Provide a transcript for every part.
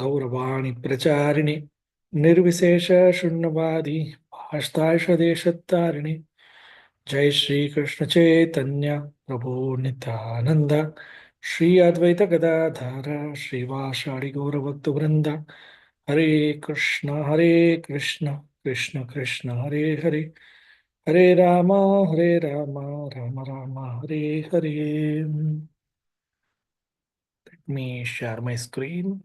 गौरवाणी प्रचारिणि निर्विशेष शून्यवादी भाषादेशतारिणि जय श्री कृष्ण चैतन्य प्रभु नित्यानंद श्री अद्वैत गदाधर श्रीवासादि गौरभक्त वृंद हरे Krishna Krishna Krishna Hare Hare Hare Ram Ram Ram Hare Hare. Let me share my screen.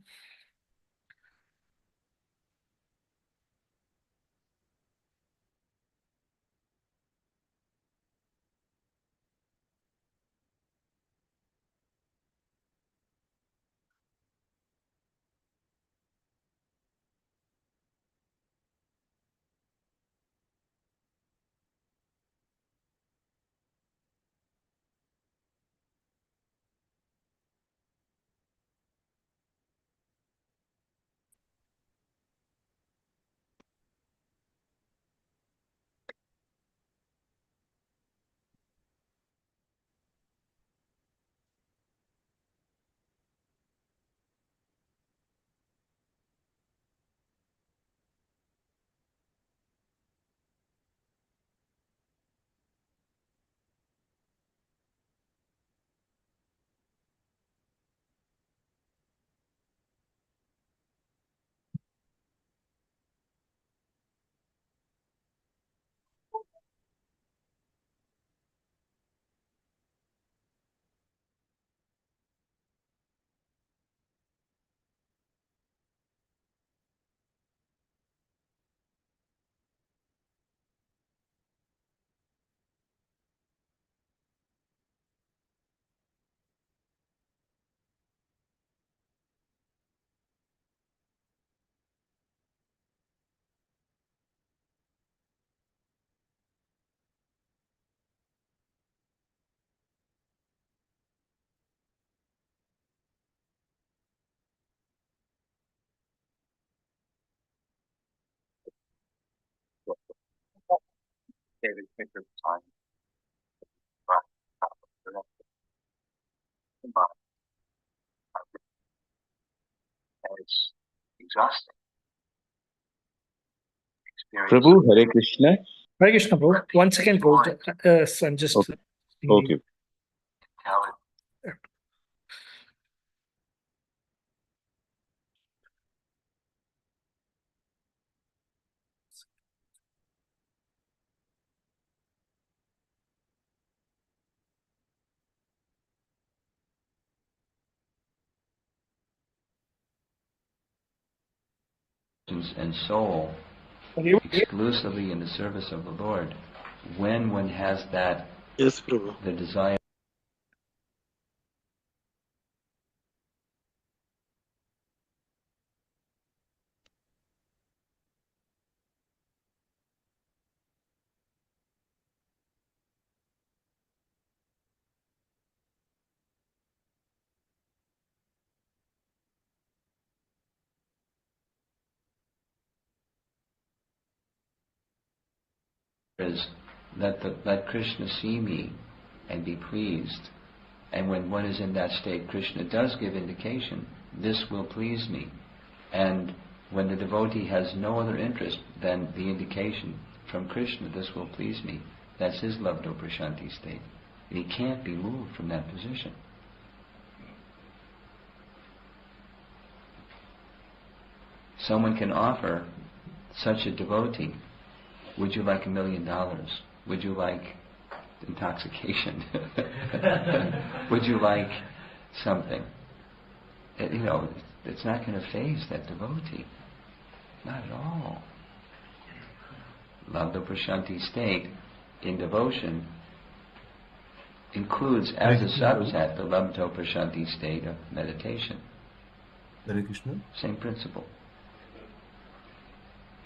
Prabhu, Hare Krishna. Hare Krishna, bro. 1 second, bro. So I'm just. Okay. Okay. And soul exclusively in the service of the Lord, when one has that, Yes, Prabhu. the desire is let Krishna see me and be pleased. And when one is in that state, Krishna does give indication, this will please me. And when the devotee has no other interest than the indication from Krishna, this will please me, that's his lavdo prashanti state. And he can't be moved from that position. Someone can offer such a devotee, would you like $1 million? Would you like intoxication? Would you like something? It's not going to faze that devotee. Not at all. Lavdo prashanti state in devotion includes as a subset the lavdo prashanti state of meditation. Hare Krishna. Same principle.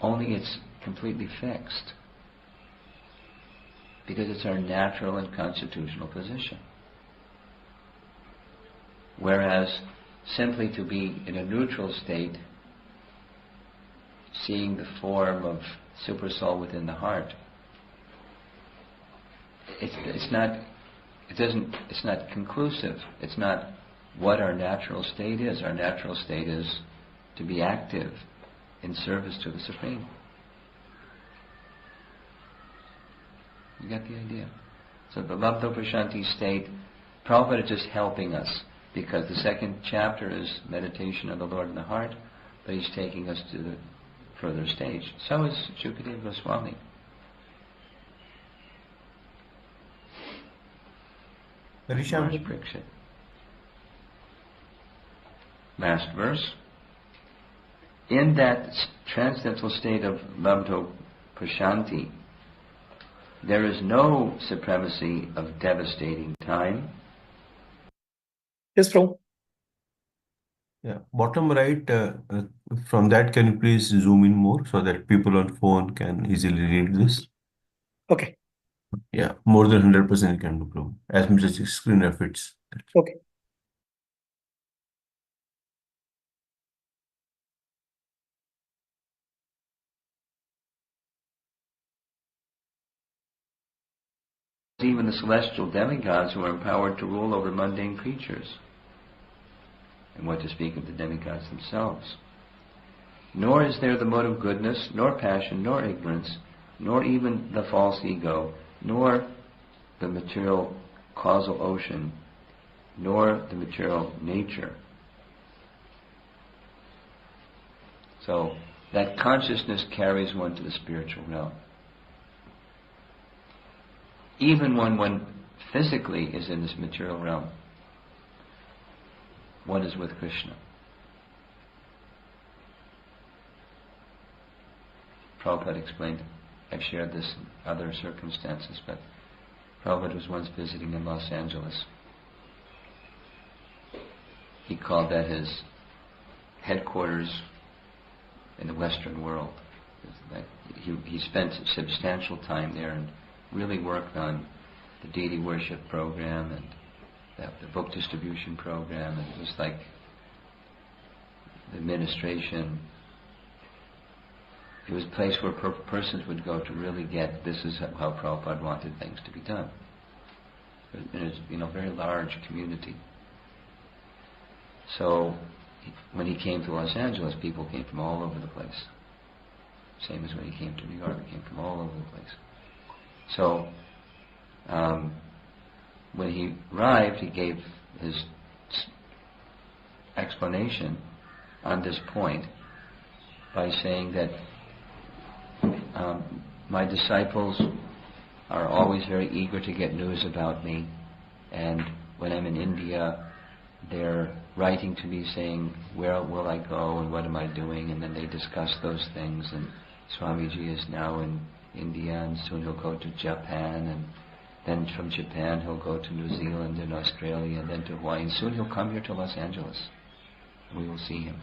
Only it's completely fixed, because it's our natural and constitutional position. Whereas simply to be in a neutral state, seeing the form of Supersoul within the heart, it's not conclusive. It's not what our natural state is. Our natural state is to be active in service to the Supreme. You got the idea? So the Labdha state, Prabhupada is just helping us, because the second chapter is meditation of the Lord in the heart, but he's taking us to the further stage. So is Shukadeva Goswami. Harisham, Maharaj Parikshit. Last verse. In that transcendental state of Labdha Prashanti, there is no supremacy of devastating time. Yes, Prabhu. yeah, bottom right, from that, can you please zoom in more so that people on phone can easily read this? Okay. Yeah, more than 100% you can do, Prabhu. As much as the screen fits. Okay. Even the celestial demigods who are empowered to rule over mundane creatures. And what to speak of the demigods themselves. Nor is there the mode of goodness, nor passion, nor ignorance, nor even the false ego, nor the material causal ocean, nor the material nature. So that consciousness carries one to the spiritual realm. Even when one physically is in this material realm, one is with Krishna. Prabhupada explained, I've shared this in other circumstances, but Prabhupada was once visiting in Los Angeles. He called that his headquarters in the Western world. He spent substantial time there and really worked on the deity worship program and the book distribution program, and it was like the administration. It was a place where persons would go to really get, this is how Prabhupada wanted things to be done. It was, a very large community. So when he came to Los Angeles, people came from all over the place. Same as when he came to New York, he came from all over the place. So when he arrived, he gave his explanation on this point by saying that my disciples are always very eager to get news about me, and when I'm in India, they're writing to me saying, where will I go and what am I doing, and then they discuss those things, and Swamiji is now in India, and soon he'll go to Japan, and then from Japan he'll go to New Zealand and Australia, and then to Hawaii, and soon he'll come here to Los Angeles. We will see him.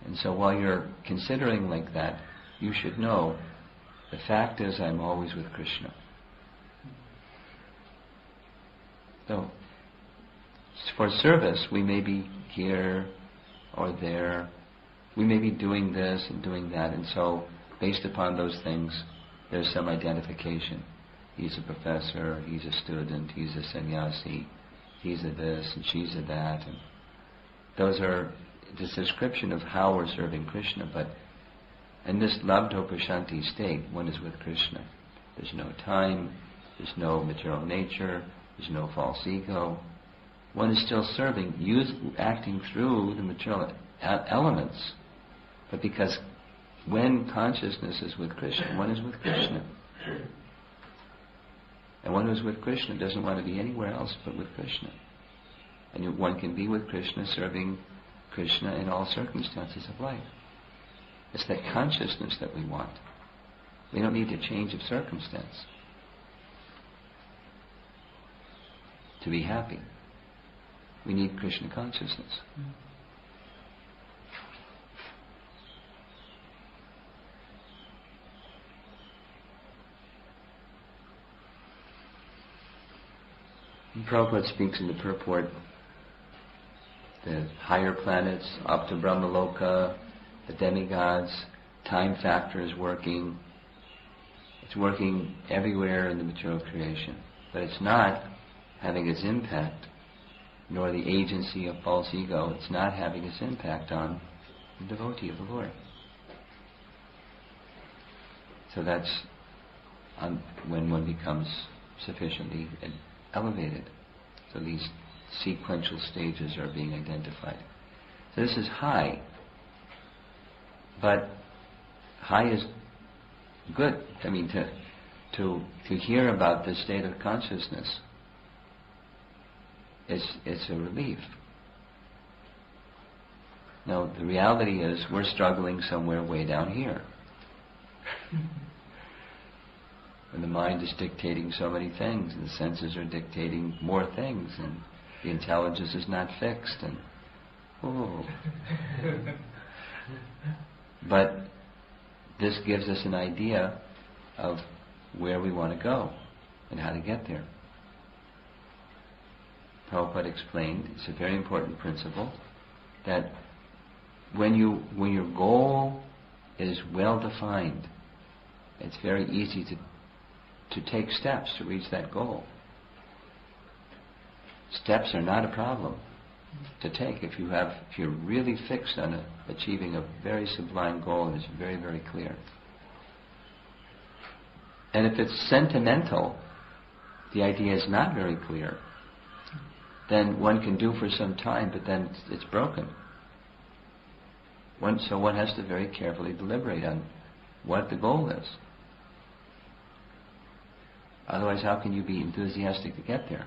And so while you're considering like that, you should know, the fact is I'm always with Krishna. So, for service, we may be here or there, we may be doing this and doing that, and so based upon those things, there's some identification. He's a professor, he's a student, he's a sannyasi, he's a this and she's a that, and those are the description of how we're serving Krishna. But in this Labdha Prashanti state, one is with Krishna. There's no time, there's no material nature, there's no false ego. One is still serving, acting through the material elements, but because when consciousness is with Krishna, one is with Krishna. And one who is with Krishna doesn't want to be anywhere else but with Krishna. And one can be with Krishna, serving Krishna in all circumstances of life. It's that consciousness that we want. We don't need a change of circumstance to be happy. We need Krishna consciousness. And Prabhupada speaks in the purport, the higher planets, up to Brahmaloka, the demigods, time factor is working. It's working everywhere in the material creation. But it's not having its impact nor the agency of false ego, it's not having its impact on the devotee of the Lord. So that's when one becomes sufficiently elevated. So these sequential stages are being identified. So this is high, but high is good. I mean, to hear about this state of consciousness, it's a relief. Now, the reality is we're struggling somewhere way down here. And the mind is dictating so many things, and the senses are dictating more things, and the intelligence is not fixed, and but this gives us an idea of where we want to go and how to get there. Prabhupada explained, it's a very important principle, that when your goal is well defined, it's very easy to take steps to reach that goal. Steps are not a problem to take if you're really fixed on achieving a very sublime goal and it's very, very clear. And if it's sentimental, the idea is not very clear, then one can do for some time, but then it's broken. So one has to very carefully deliberate on what the goal is. Otherwise, how can you be enthusiastic to get there?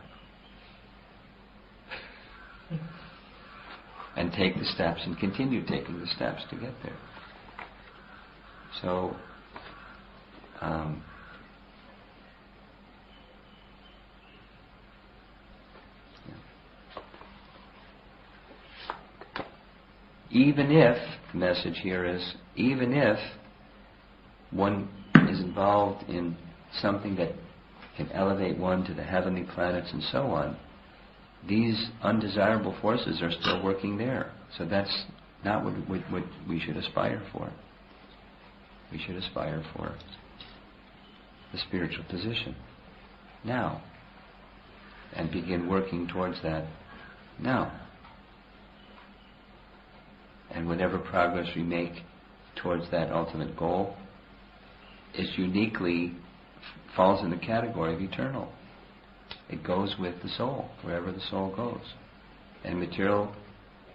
And take the steps and continue taking the steps to get there. So, even if, the message here is, even if one is involved in something that can elevate one to the heavenly planets and so on, these undesirable forces are still working there. So that's not what we should aspire for. We should aspire for the spiritual position now, and begin working towards that now. And whatever progress we make towards that ultimate goal is uniquely falls in the category of eternal. It goes with the soul, wherever the soul goes. And material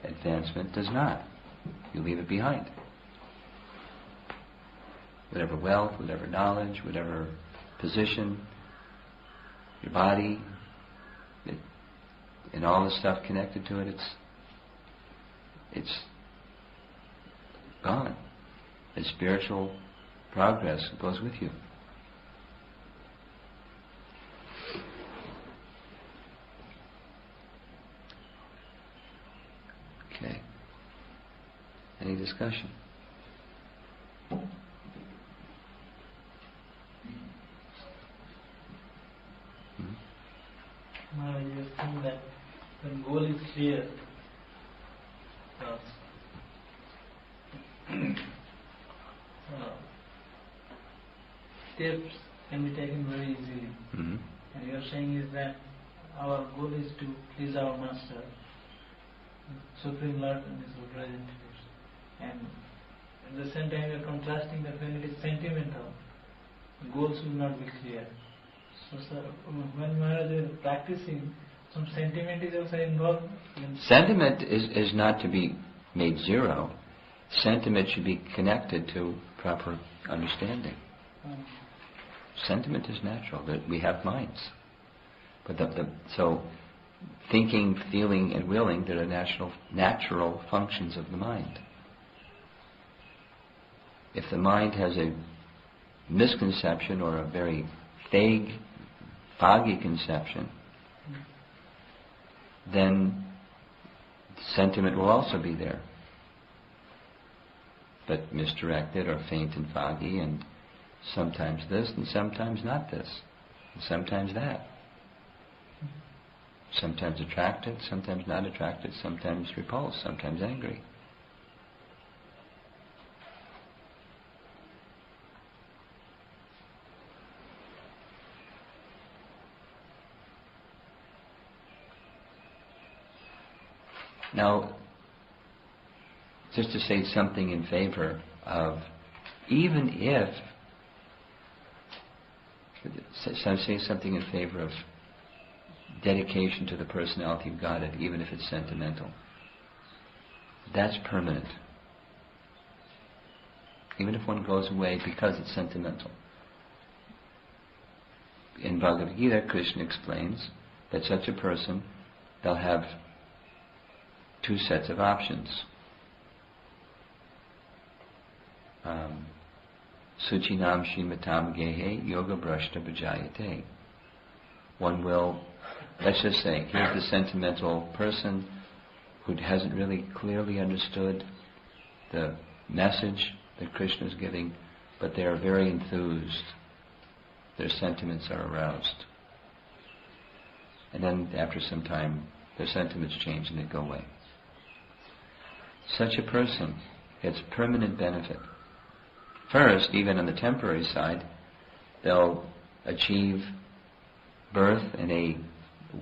advancement does not. You leave it behind. Whatever wealth, whatever knowledge, whatever position, your body, and all the stuff connected to it, it's gone. And spiritual progress goes with you. Okay. Any discussion? I just think that when goal is clear, steps can be taken very easily. Mm-hmm. And you are saying is that our goal is to please our Master, Supreme Lord and His representatives. And at the same time you are contrasting that when it is sentimental, the goals will not be clear. So sir, when Maharaj is practicing, some sentiment is also involved. Sentiment is not to be made zero. Sentiment should be connected to proper understanding. Sentiment is natural. That we have minds, but so thinking, feeling, and willing, they're the natural functions of the mind. If the mind has a misconception or a very vague, foggy conception, then sentiment will also be there, but misdirected or faint and foggy, and sometimes this and sometimes not this, and sometimes that. Sometimes attracted, sometimes not attracted, sometimes repulsed, sometimes angry. Now, just to say something in favor of, even if, so say something in favor of dedication to the personality of Godhead, even if it's sentimental. That's permanent. Even if one goes away because it's sentimental. In Bhagavad Gita, Krishna explains that such a person, they'll have two sets of options. Suchinam Shrimatam Gehe Yoga Brashta Bhajayate. One will, let's just say, here's the sentimental person who hasn't really clearly understood the message that Krishna is giving, but they are very enthused. Their sentiments are aroused. And then after some time, their sentiments change and they go away. Such a person gets permanent benefit. First, even on the temporary side, they'll achieve birth in a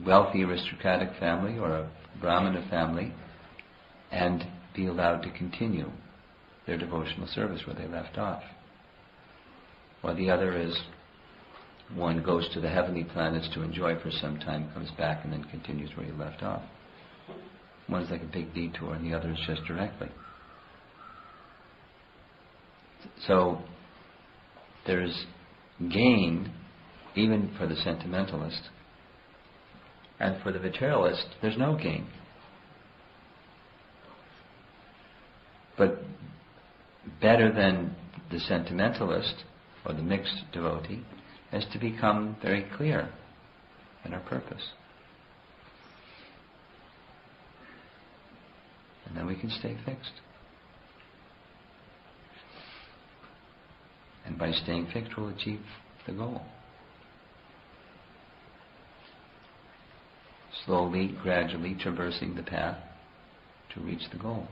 wealthy aristocratic family or a Brahmana family and be allowed to continue their devotional service where they left off. Or the other is one goes to the heavenly planets to enjoy for some time, comes back and then continues where he left off. One's like a big detour and the other is just directly. So there's gain even for the sentimentalist, and for the materialist there's no gain. But better than the sentimentalist or the mixed devotee is to become very clear in our purpose. And then we can stay fixed. And by staying fixed, we'll achieve the goal. Slowly, gradually traversing the path to reach the goal.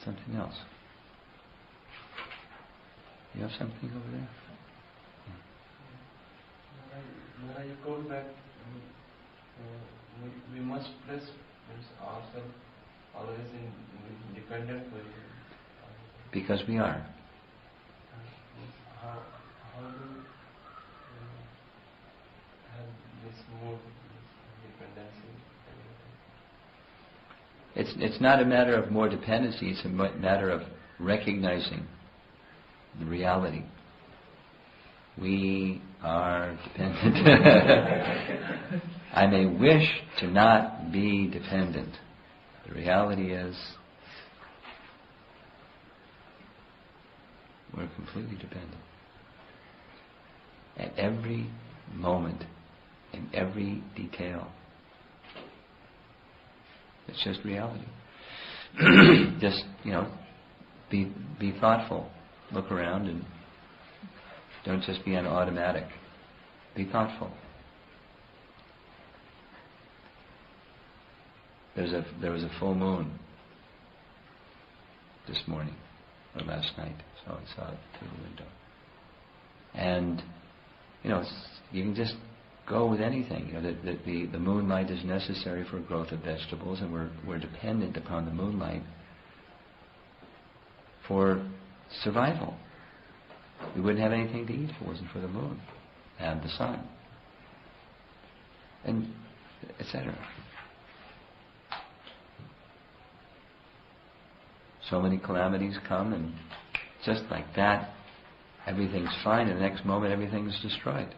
Something else. You have something over there? Maharaj, you told that we must place ourselves always in dependent position. Because we are. How do have this mood, dependency? It's not a matter of more dependency, it's a matter of recognizing the reality. We are dependent. I may wish to not be dependent. The reality is we're completely dependent. At every moment, in every detail. It's just reality. Just, be thoughtful. Look around and don't just be on automatic. Be thoughtful. There was a full moon this morning or last night, so I saw it through the window. And you can just go with anything. That the moonlight is necessary for growth of vegetables, and we're dependent upon the moonlight for survival. We wouldn't have anything to eat if it wasn't for the moon and the sun, and etc. So many calamities come, and just like that, everything's fine, and the next moment everything's destroyed.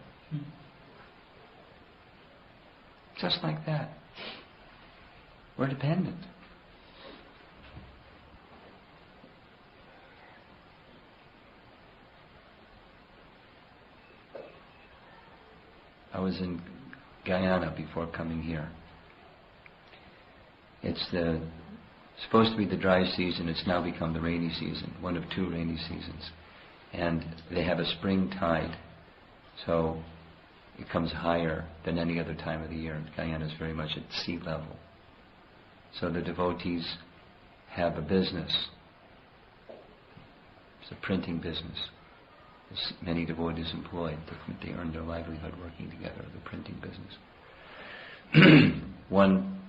Just like that. We're dependent. I was in Guyana before coming here. It's supposed to be the dry season. It's now become the rainy season, one of two rainy seasons. And they have a spring tide, so it comes higher than any other time of the year. Guyana is very much at sea level. So the devotees have a business. It's a printing business. There's many devotees employed. They earn their livelihood working together, the printing business. One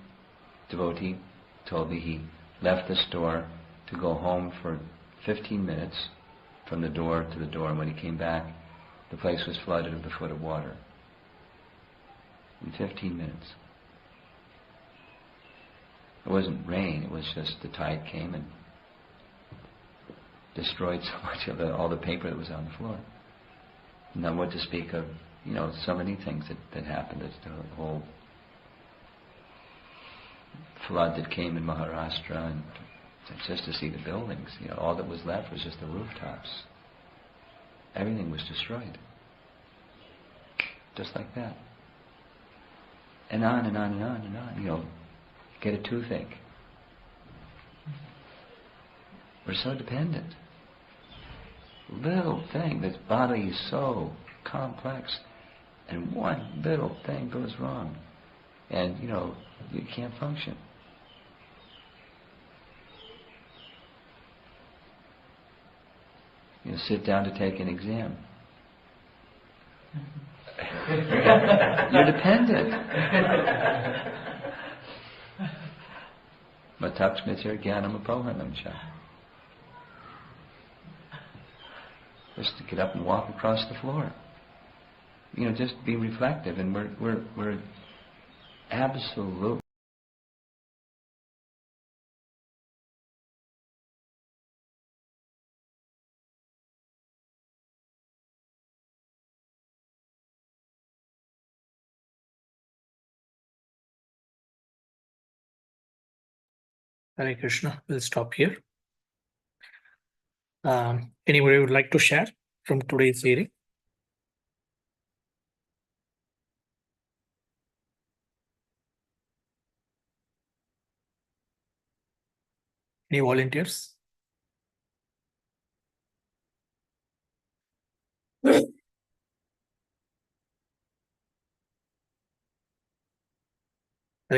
devotee told me he left the store to go home for 15 minutes from the door to the door, and when he came back, the place was flooded with a foot of water. In 15 minutes. It wasn't rain, it was just the tide came and destroyed so much of all the paper that was on the floor. Not what to speak of, so many things that happened. It's the whole flood that came in Maharashtra, and just to see the buildings, all that was left was just the rooftops. Everything was destroyed. Just like that. And on and on and on and on, get a toothache. We're so dependent. Little thing, this body is so complex, and one little thing goes wrong, and you can't function. Sit down to take an exam. You're dependent. Matakshmitir jnanam apohanam cha. Just to get up and walk across the floor. Just be reflective, and we're absolute. Hare Krishna. We'll stop here. Anybody would like to share from today's hearing? Any volunteers? Hare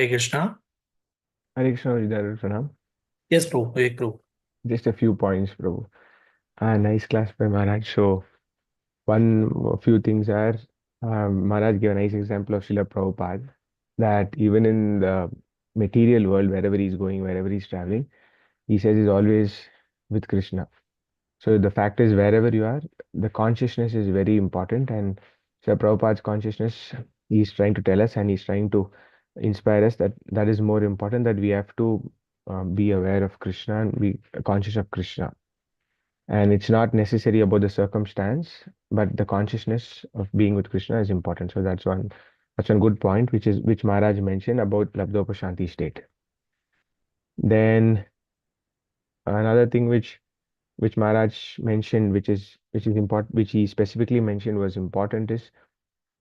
Krishna. Hare Krishna, Hridaya Pranam. Yes, Prabhu. Vivek Prabhu. Just a few points, Prabhu. Nice class by Maharaj. So, a few things are, Maharaj gave a nice example of Srila Prabhupada, that even in the material world, wherever he's going, wherever he's traveling, he says he's always with Krishna. So the fact is, wherever you are, the consciousness is very important, and Srila Prabhupada's consciousness, he's trying to tell us, and he's trying to inspire us that that is more important, that we have to be aware of Krishna and be conscious of Krishna. And it's not necessary about the circumstance, but the consciousness of being with Krishna is important. So that's one good point, which Maharaj mentioned about Labdopashanti state. Then another thing which Maharaj mentioned, which is important, which he specifically mentioned was important, is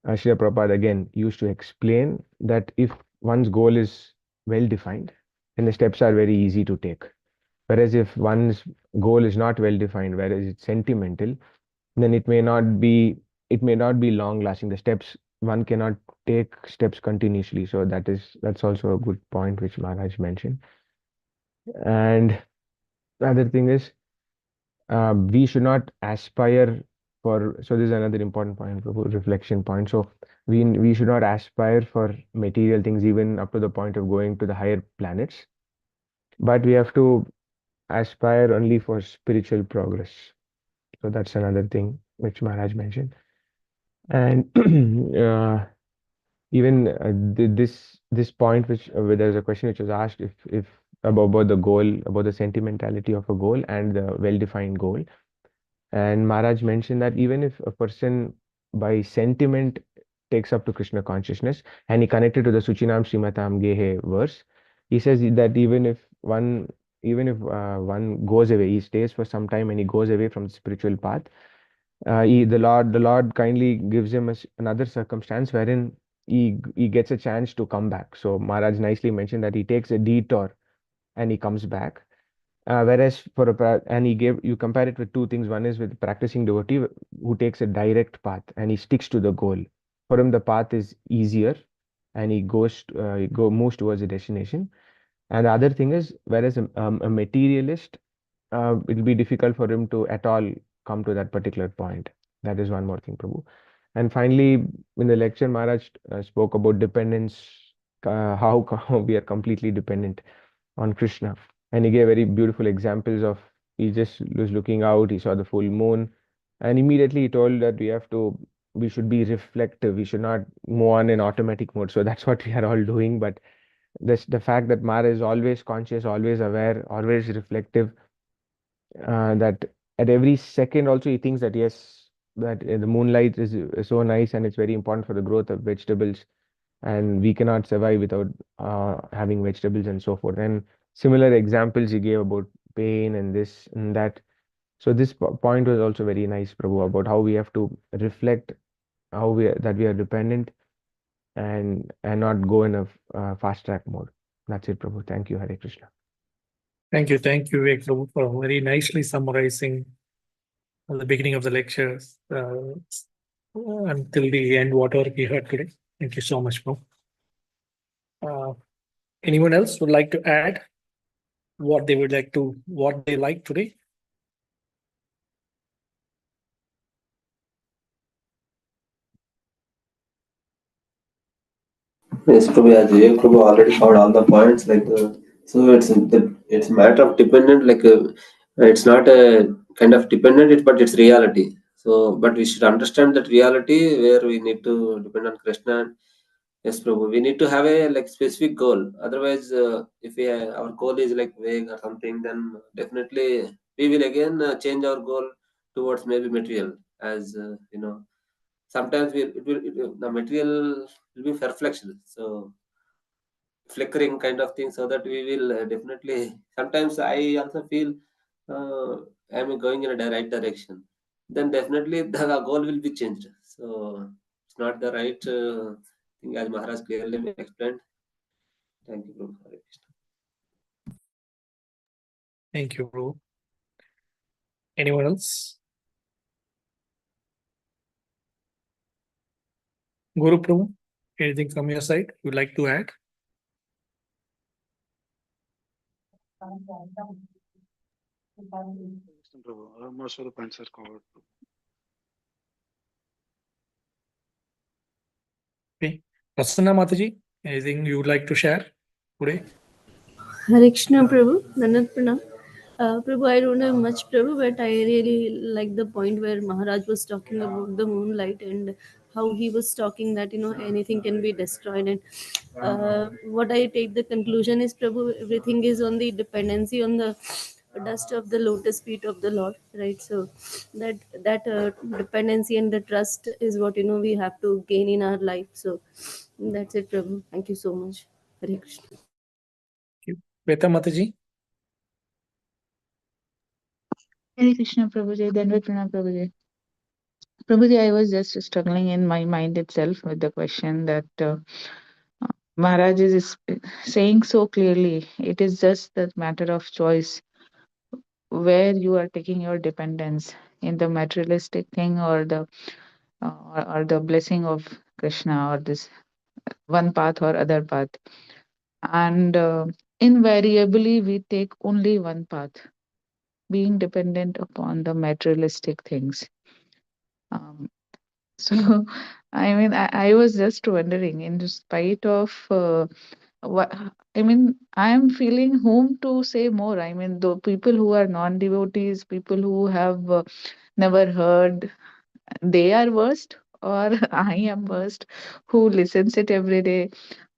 Srila Prabhupada again used to explain that if one's goal is well defined, then the steps are very easy to take. Whereas if one's goal is not well defined, whereas it's sentimental, then it may not be long lasting. The steps, one cannot take steps continuously. So that's also a good point which Maharaj mentioned. And the other thing is, we should not aspire so this is another important point, reflection point. So we should not aspire for material things even up to the point of going to the higher planets, but we have to aspire only for spiritual progress. So that's another thing which Maharaj mentioned. And even this point, which there's a question which was asked, if about the goal, about the sentimentality of a goal and the well-defined goal. And Maharaj mentioned that even if a person by sentiment takes up to Krishna consciousness, and he connected to the Suchinam Srimatam Gehe verse, he says that even if one goes away, he stays for some time and he goes away from the spiritual path, the Lord kindly gives him another circumstance wherein he gets a chance to come back. So Maharaj nicely mentioned that he takes a detour and he comes back. Whereas you compare it with two things. One is with practicing devotee who takes a direct path and he sticks to the goal. For him, the path is easier, and he moves towards the destination. And the other thing is, whereas a materialist, it will be difficult for him to at all come to that particular point. That is one more thing, Prabhu. And finally, in the lecture, Maharaj spoke about dependence, how we are completely dependent on Krishna. And he gave very beautiful examples of he just was looking out, he saw the full moon, and immediately he told that we should be reflective, we should not move on in automatic mode. So that's what we are all doing. But the fact that Mara is always conscious, always aware, always reflective, that at every second also he thinks that yes, that the moonlight is so nice and it's very important for the growth of vegetables, and we cannot survive without having vegetables and so forth. And similar examples he gave about pain and this and that. So this point was also very nice, Prabhu, about how we have to reflect how we are dependent and not go in a fast track mode. That's it, Prabhu. Thank you. Hare Krishna. Thank you, Vivek Prabhu, for very nicely summarizing at the beginning of the lectures until the end, whatever we heard today. Thank you so much, Prabhu. Anyone else would like to add what they like today? Yes, Prabhu, as Vivek Prabhu already covered all the points. So it's a matter of dependent. It's not a kind of dependent, but it's reality. So, but we should understand that reality where we need to depend on Krishna. Yes, Prabhu. We need to have a specific goal. Otherwise, if our goal is vague or something, then definitely we will again change our goal towards maybe material. As sometimes the material will be perfect. So flickering kind of thing, so that we will definitely. Sometimes I also feel I'm going in a right direction. Then definitely the goal will be changed. So it's not the right thing, as Maharaj clearly explained. Thank you, Prabhu. Hare Krishna. Thank you, Prabhu. Anyone else? Guru Prabhu, anything from your side you'd like to add? Most of the points are covered. Okay. Prasanna Mataji, anything you would like to share today? Hare Krishna, Prabhu. Nanat Pranam. Prabhu, I don't have much, Prabhu, but I really like the point where Maharaj was talking about the moonlight and how he was talking that, anything can be destroyed. And what I take the conclusion is, Prabhu, everything is on the dependency on the dust of the lotus feet of the Lord, right? So that dependency and the trust is what, we have to gain in our life. So that's it, Prabhu. Thank you so much. Hare Krishna. Thank you. Veta Mataji? Hare Krishna Prabhuji, Dandavat Pranam Prabhuji. Prabhuji, I was just struggling in my mind itself with the question that Maharaj is saying so clearly. It is just the matter of choice where you are taking your dependence in the materialistic thing or the blessing of Krishna or this one path or other path. And invariably, we take only one path, being dependent upon the materialistic things. Um, So, I was just wondering, in spite of what, I am feeling whom to say more. The people who are non-devotees, people who have never heard, they are worst, or I am worst, who listens it every day,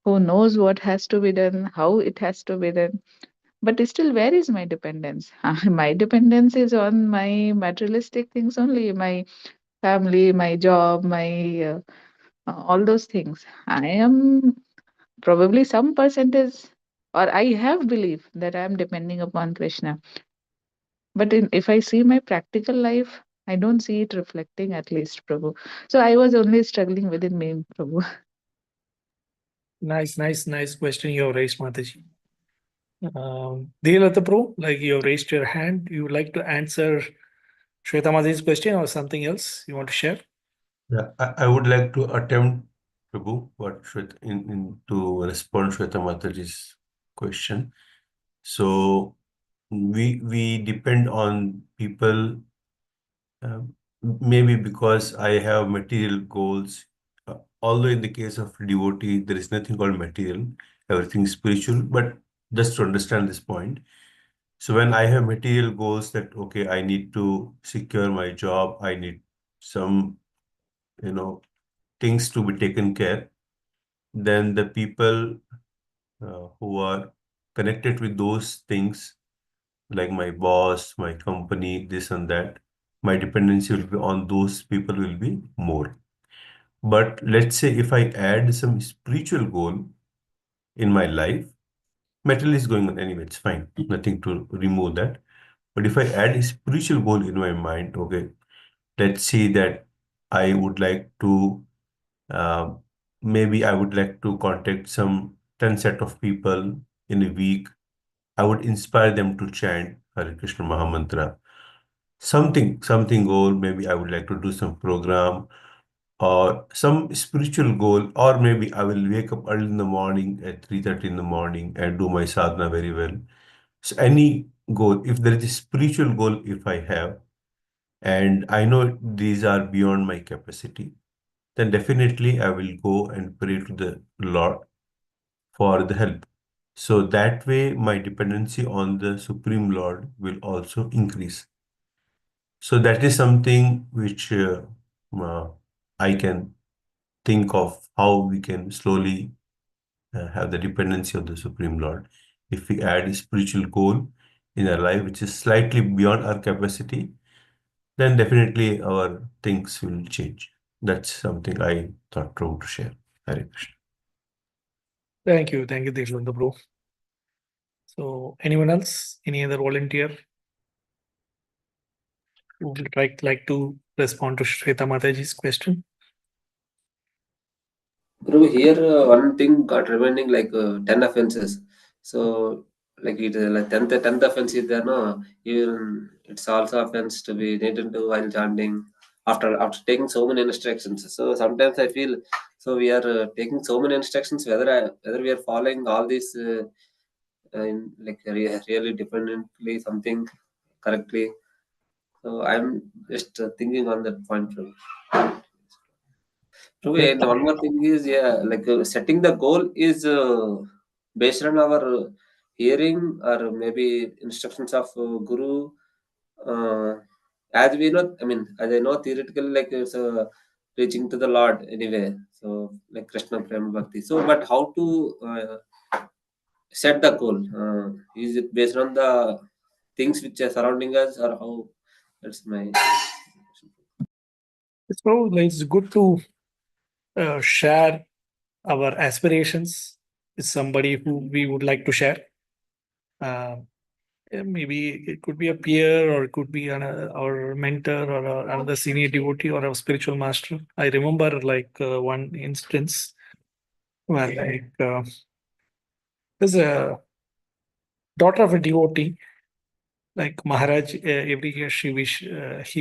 who knows what has to be done, how it has to be done. But still, where is my dependence? My dependence is on my materialistic things only, my family, my job, my all those things. I am probably some percentage, or I have belief that I am depending upon Krishna. But if I see my practical life, I don't see it reflecting, at least, Prabhu. So I was only struggling within me, Prabhu. Nice question you have raised, Mataji. Dealata Pro, you have raised your hand. You would like to answer Shweta Mataji's question or something else you want to share? Yeah, I would like to attempt, Prabhu, to respond Shweta Mataji's question. So we depend on people maybe because I have material goals. Although in the case of devotee, there is nothing called material, everything is spiritual. But just to understand this point, so when I have material goals that, okay, I need to secure my job, I need some, you know, things to be taken care, then the people who are connected with those things, like my boss, my company, this and that, my dependency will be on those people will be more. But let's say if I add some spiritual goal in my life, metal is going on anyway, it's fine, nothing to remove that. But if I add a spiritual goal in my mind, okay, let's see that I would like to, uh, maybe I would like to contact some 10 set of people in a week. I would inspire them to chant Hare Krishna Mahamantra. Something goal, maybe I would like to do some program or some spiritual goal, or maybe I will wake up early in the morning at 3:30 in the morning and do my sadhana very well. So any goal, if there is a spiritual goal, if I have, and I know these are beyond my capacity, then definitely I will go and pray to the Lord for the help. So that way my dependency on the Supreme Lord will also increase. So that is something which uh, I can think of how we can slowly have the dependency of the Supreme Lord. If we add a spiritual goal in our life, which is slightly beyond our capacity, then definitely our things will change. That's something I thought to share. Hare Krishna. Thank you, Deshwanta bro. So, anyone else? Any other volunteer who would like to respond to Shweta Mataji's question? Bro, here one thing got remaining like 10 offenses. So, like it like 10th offense is there, no? Even it's also offense to be needed to while chanting after taking so many instructions. So sometimes I feel so we are taking so many instructions whether we are following all these in like really dependently something correctly. So I'm just thinking on that point. True, Yes. and one more thing is, yeah, like setting the goal is based on our hearing or maybe instructions of Guru. Uh, as we know, I mean, as I know, theoretically, like it's reaching to the Lord anyway. So, like Krishna Prema Bhakti. So, but how to set the goal? Is it based on the things which are surrounding us, or how? That's my question. So it's good to share our aspirations with somebody who we would like to share. Maybe it could be a peer, or it could be our mentor, or another senior devotee, or a spiritual master. I remember one instance where there's a daughter of a devotee, like Maharaj. Every year he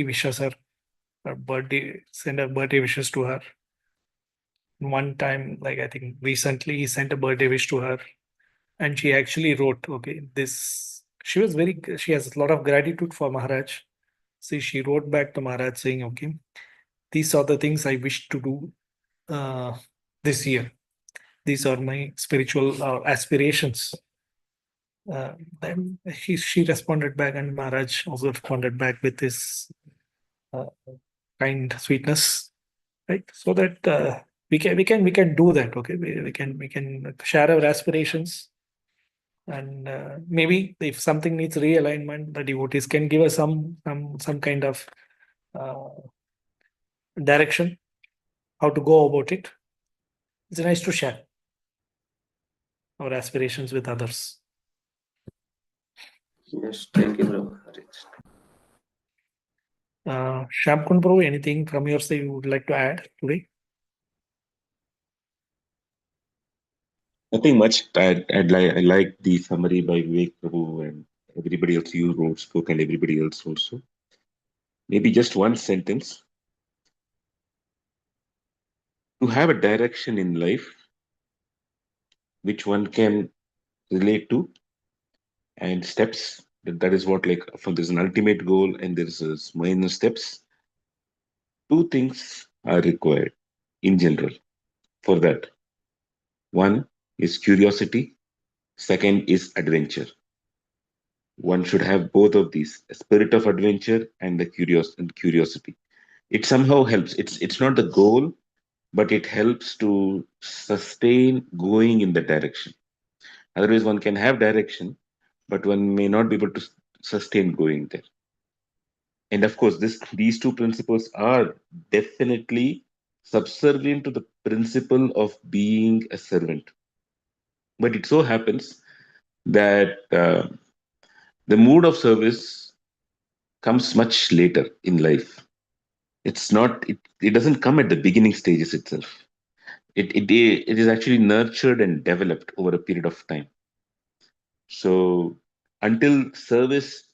wishes her birthday, send her birthday wishes to her. One time, like I think recently, he sent a birthday wish to her, and she actually wrote, okay, this. She has a lot of gratitude for Maharaj. See, she wrote back to Maharaj saying, okay, these are the things I wish to do this year. These are my spiritual aspirations. Then she responded back, and Maharaj also responded back with this uh, kind sweetness, right? So that we can do that. Okay, we can share our aspirations, and maybe if something needs realignment, the devotees can give us some kind of uh, direction how to go about it. It's nice to share our aspirations with others. Yes, thank you, bro. Shamkun bro, anything from your side you would like to add today? Nothing much. I like the summary by Vivek Prabhu and everybody else you wrote, spoke, and everybody else also. Maybe just one sentence. To have a direction in life which one can relate to and steps. That is what, like, from there's an ultimate goal and there's minor steps. two things are required in general for that. One is curiosity, second is adventure. One should have both of these, a spirit of adventure and the curiosity. It somehow helps. It's not the goal, but it helps to sustain going in the direction. Otherwise, one can have direction, but one may not be able to sustain going there. And of course, these two principles are definitely subservient to the principle of being a servant. But it so happens that the mood of service comes much later in life. It doesn't come at the beginning stages itself. It is actually nurtured and developed over a period of time. So until service,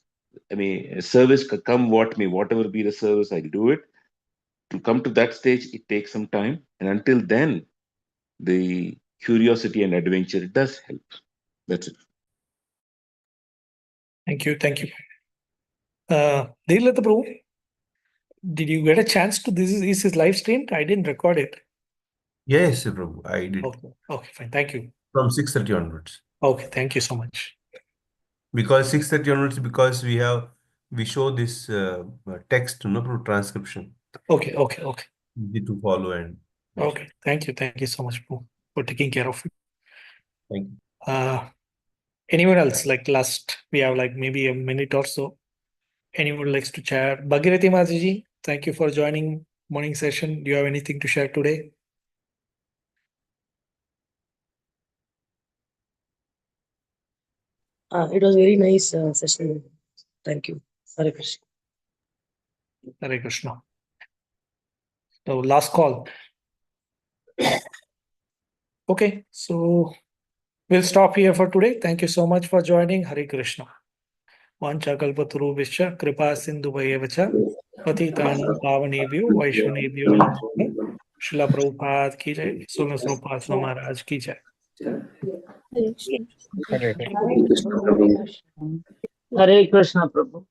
service come what may, whatever be the service, I'll do it. To come to that stage, it takes some time. And until then, the curiosity and adventure does help. That's it. Thank you. Thank you. Deelata Prabhu, did you get a chance to this is his live stream? I didn't record it. Yes, Prabhu, I did. Okay, fine. Thank you. From 6:30 onwards. Okay, thank you so much. Because 6:30 onwards, because we show this text, through transcription. Okay. Easy to follow and. Okay, thank you so much for taking care of it. Thank you. Anyone else? We have maybe a minute or so. Anyone likes to chat? Bhagirathi Mataji, thank you for joining morning session. Do you have anything to share today? It was very nice session. Thank you. Hare Krishna. Hare Krishna. So last call. Okay, so we'll stop here for today. Thank you so much for joining. Hare Krishna. Vanchakalpatarubhishya kripa sindhuvayavacha patitanam pavanebhyo vaishnavebhyo namo namaः. Srila Prabhupada ki jai. Srila Prabhupada Maharaj ki jai. Hare Krishna. Hare Krishna, Prabhu.